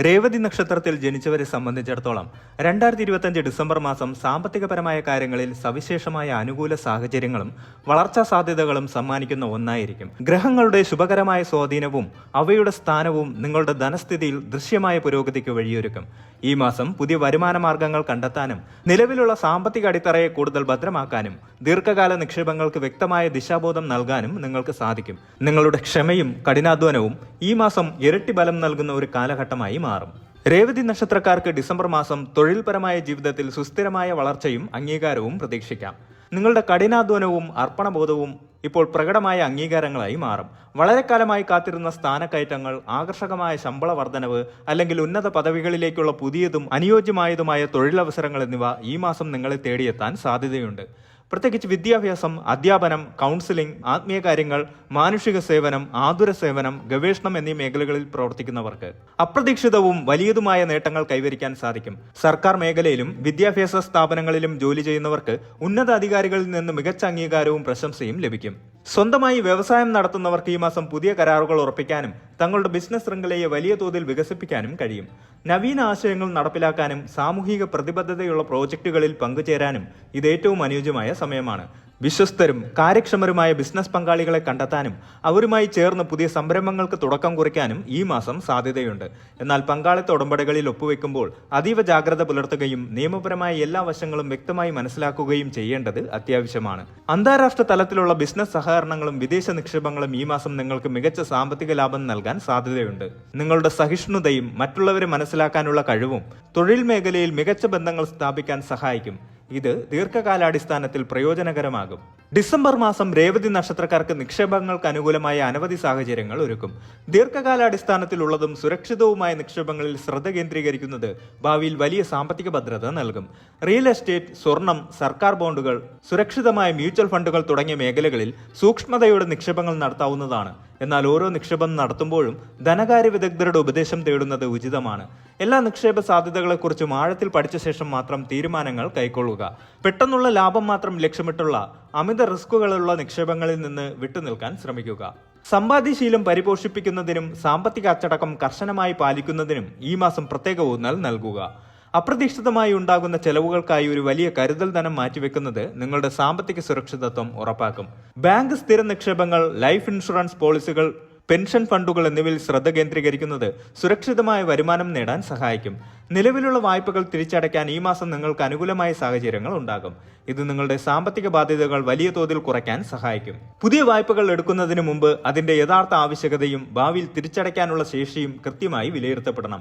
രേവതി നക്ഷത്രത്തിൽ ജനിച്ചവരെ സംബന്ധിച്ചിടത്തോളം 2025 ഡിസംബർ മാസം സാമ്പത്തികപരമായ കാര്യങ്ങളിൽ സവിശേഷമായ അനുകൂല സാഹചര്യങ്ങളും വളർച്ചാ സാധ്യതകളും സമ്മാനിക്കുന്ന ഒന്നായിരിക്കും. ഗ്രഹങ്ങളുടെ ശുഭകരമായ സ്വാധീനവും അവയുടെ സ്ഥാനവും നിങ്ങളുടെ ധനസ്ഥിതിയിൽ ദൃശ്യമായ പുരോഗതിക്ക് വഴിയൊരുക്കും. ഈ മാസം പുതിയ വരുമാന മാർഗങ്ങൾ കണ്ടെത്താനും നിലവിലുള്ള സാമ്പത്തിക അടിത്തറയെ കൂടുതൽ ഭദ്രമാക്കാനും ദീർഘകാല നിക്ഷേപങ്ങൾക്ക് വ്യക്തമായ ദിശാബോധം നൽകാനും നിങ്ങൾക്ക് സാധിക്കും. നിങ്ങളുടെ ക്ഷമയും കഠിനാധ്വാനവും ഈ മാസം ഇരട്ടി ബലം നൽകുന്ന ഒരു കാലഘട്ടമായി മാറും. രേവതി നക്ഷത്രക്കാർക്ക് ഡിസംബർ മാസം തൊഴിൽപരമായ ജീവിതത്തിൽ സുസ്ഥിരമായ വളർച്ചയും അംഗീകാരവും പ്രതീക്ഷിക്കാം. നിങ്ങളുടെ കഠിനാധ്വാനവും അർപ്പണബോധവും ഇപ്പോൾ പ്രകടമായ അംഗീകാരങ്ങളായി മാറും. വളരെ കാലമായി കാത്തിരുന്ന സ്ഥാനക്കയറ്റങ്ങൾ, ആകർഷകമായ ശമ്പള വർധനവ് അല്ലെങ്കിൽ ഉന്നത പദവികളിലേക്കുള്ള പുതിയതും അനുയോജ്യമായതുമായ തൊഴിലവസരങ്ങൾ എന്നിവ ഈ മാസം നിങ്ങളെ തേടിയെത്താൻ സാധ്യതയുണ്ട്. പ്രത്യേകിച്ച് വിദ്യാഭ്യാസം, അധ്യാപനം, കൗൺസിലിംഗ്, ആത്മീയ കാര്യങ്ങൾ, മാനുഷിക സേവനം, ആതുര സേവനം, ഗവേഷണം എന്നീ മേഖലകളിൽ പ്രവർത്തിക്കുന്നവർക്ക് അപ്രതീക്ഷിതവും വലിയതുമായ നേട്ടങ്ങൾ കൈവരിക്കാൻ സാധിക്കും. സർക്കാർ മേഖലയിലും വിദ്യാഭ്യാസ സ്ഥാപനങ്ങളിലും ജോലി ചെയ്യുന്നവർക്ക് ഉന്നത അധികാരികളിൽ നിന്ന് മികച്ച അംഗീകാരവും പ്രശംസയും ലഭിക്കും. സ്വന്തമായി വ്യവസായം നടത്തുന്നവർക്ക് ഈ മാസം പുതിയ കരാറുകൾ ഉറപ്പിക്കാനും തങ്ങളുടെ ബിസിനസ് ശൃംഖലയെ വലിയ തോതിൽ വികസിപ്പിക്കാനും കഴിയും. നവീന ആശയങ്ങൾ നടപ്പിലാക്കാനും സാമൂഹിക പ്രതിബദ്ധതയുള്ള പ്രോജക്റ്റുകളിൽ പങ്കുചേരാനും ഇത് ഏറ്റവും അനുയോജ്യമായ സമയമാണ്. വിശ്വസ്തരും കാര്യക്ഷമരുമായ ബിസിനസ് പങ്കാളികളെ കണ്ടെത്താനും അവരുമായി ചേർന്ന് പുതിയ സംരംഭങ്ങൾക്ക് തുടക്കം കുറിക്കാനും ഈ മാസം സാധ്യതയുണ്ട്. എന്നാൽ പങ്കാളിത്ത ഉടമ്പടികളിൽ ഒപ്പുവെക്കുമ്പോൾ അതീവ ജാഗ്രത പുലർത്തുകയും നിയമപരമായ എല്ലാ വശങ്ങളും വ്യക്തമായി മനസ്സിലാക്കുകയും ചെയ്യേണ്ടത് അത്യാവശ്യമാണ്. അന്താരാഷ്ട്ര തലത്തിലുള്ള ബിസിനസ് സഹകരണങ്ങളും വിദേശ നിക്ഷേപങ്ങളും ഈ മാസം നിങ്ങൾക്ക് മികച്ച സാമ്പത്തിക ലാഭം നൽകാൻ സാധ്യതയുണ്ട്. നിങ്ങളുടെ സഹിഷ്ണുതയും മറ്റുള്ളവരെ മനസ്സിലാക്കാനുള്ള കഴിവും തൊഴിൽ മേഖലയിൽ മികച്ച ബന്ധങ്ങൾ സ്ഥാപിക്കാൻ സഹായിക്കും. ഇത് ദീർഘകാലാടിസ്ഥാനത്തിൽ പ്രയോജനകരമാകും. ഡിസംബർ മാസം രേവതി നക്ഷത്രക്കാർക്ക് നിക്ഷേപങ്ങൾക്ക് അനുകൂലമായ അനവധി സാഹചര്യങ്ങൾ ഒരുക്കും. ദീർഘകാലാടിസ്ഥാനത്തിലുള്ളതും സുരക്ഷിതവുമായ നിക്ഷേപങ്ങളിൽ ശ്രദ്ധ കേന്ദ്രീകരിക്കുന്നത് ഭാവിയിൽ വലിയ സാമ്പത്തിക ഭദ്രത നൽകും. റിയൽ എസ്റ്റേറ്റ്, സ്വർണം, സർക്കാർ ബോണ്ടുകൾ, സുരക്ഷിതമായ മ്യൂച്വൽ ഫണ്ടുകൾ തുടങ്ങിയ മേഖലകളിൽ സൂക്ഷ്മതയോടെ നിക്ഷേപങ്ങൾ നടത്താവുന്നതാണ്. എന്നാൽ ഓരോ നിക്ഷേപം നടത്തുമ്പോഴും ധനകാര്യ വിദഗ്ധരുടെ ഉപദേശം തേടുന്നത് ഉചിതമാണ്. എല്ലാ നിക്ഷേപ സാധ്യതകളെക്കുറിച്ചും ആഴത്തിൽ പഠിച്ച ശേഷം മാത്രം തീരുമാനങ്ങൾ കൈക്കൊള്ളുക. പെട്ടെന്നുള്ള ലാഭം മാത്രം ലക്ഷ്യമിട്ടുള്ള അമിത റിസ്കുകളുള്ള നിക്ഷേപങ്ങളിൽ നിന്ന് വിട്ടുനിൽക്കാൻ ശ്രമിക്കുക. സമ്പാദ്യശീലം പരിപോഷിപ്പിക്കുന്നതിനും സാമ്പത്തിക അച്ചടക്കം കർശനമായി പാലിക്കുന്നതിനും ഈ മാസം പ്രത്യേക ഊന്നൽ നൽകുക. അപ്രതീക്ഷിതമായി ഉണ്ടാകുന്ന ചെലവുകൾക്കായി ഒരു വലിയ കരുതൽ ധനം മാറ്റിവെക്കുന്നത് നിങ്ങളുടെ സാമ്പത്തിക സുരക്ഷിതത്വം ഉറപ്പാക്കും. ബാങ്ക് സ്ഥിര നിക്ഷേപങ്ങൾ, ലൈഫ് ഇൻഷുറൻസ് പോളിസികൾ, പെൻഷൻ ഫണ്ടുകൾ എന്നിവയിൽ ശ്രദ്ധ കേന്ദ്രീകരിക്കുന്നത് സുരക്ഷിതമായ വരുമാനം നേടാൻ സഹായിക്കും. നിലവിലുള്ള വായ്പകൾ തിരിച്ചടയ്ക്കാൻ ഈ മാസം നിങ്ങൾക്ക് അനുകൂലമായ സാഹചര്യങ്ങൾ ഉണ്ടാകും. ഇത് നിങ്ങളുടെ സാമ്പത്തിക ബാധ്യതകൾ വലിയ തോതിൽ കുറയ്ക്കാൻ സഹായിക്കും. പുതിയ വായ്പകൾ എടുക്കുന്നതിന് മുമ്പ് അതിന്റെ യഥാർത്ഥ ആവശ്യകതയും ഭാവിയിൽ തിരിച്ചടയ്ക്കാനുള്ള ശേഷിയും കൃത്യമായി വിലയിരുത്തപ്പെടണം.